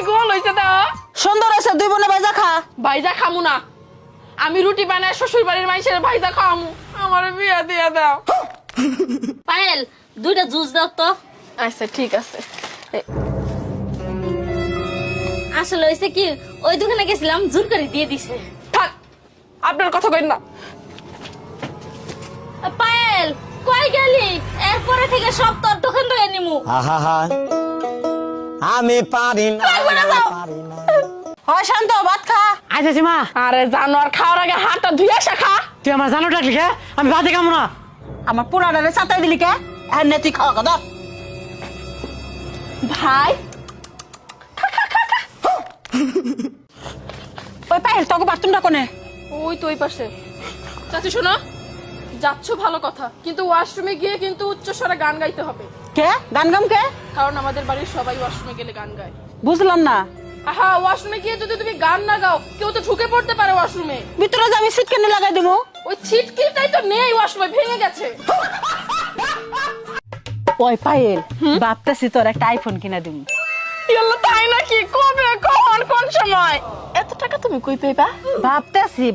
গোল হইছে দাও সুন্দর আছে দুই বোনে ভাইজা খা ভাইজা খামু না আমি রুটি বানায় শ্বশুর বাড়ির মানুষের ভাইজা খাওয়ামু আমার বিয়া দিয়া দাও পায়েল দুইটা জুস দাও তো। আচ্ছা ঠিক আছে আসলে হয়েছে কি ওই দোকানে গেছিলাম জোর করে দিয়ে দিছে। থাক আপনার কথা কইন না পায়েল কই গেলি? এরপরে থেকে সব তোর দোকান থেকে নিমু। আহা আমি পারি না পারি না হয় শান্ত ভাত খা আচ্ছা সীমা আরে জানোয়ার খাওয়ার আগে হাতটা ধুয়ে আসা খা তুই আমার জানো ডাকলি কে? আমি ভাতে খাবো না। আমার পুরাটারে চাতাই দিলি কে আর নে তুই খাওয়া কথা ভাই ওই পায়েল তোকে বাথরুমটা কোনে ওই তো ওই পাশে চাচি শোনো যাচ্ছ ভালো কথা কিন্তু ওয়াশরুমে গিয়ে কিন্তু উচ্চস্বরে গান গাইতে হবে কে গান গাম কে কারণ আমাদের বাড়ির সবাই ওয়াশরুমে গেলে গান গায় বুঝলাম না আহা ওয়াশরুমে গিয়ে যদি তুমি গান না গাও কেউ তো ঢুকে পড়তে পারে ওয়াশরুমে ভিতরে যে আমি সিটকেনে লাগাই দেবো ওই ছিটকিটাই তো নেই ওয়াশরুমে ভেঙে গেছে ওই পায়েল ভাবতেছি তোর একটা আইফোন কিনা দিব ইয়াল্লা তাই নাকি কবে কখন কোন সময় এত টাকা তুমি কই পেবা ভাবতেছি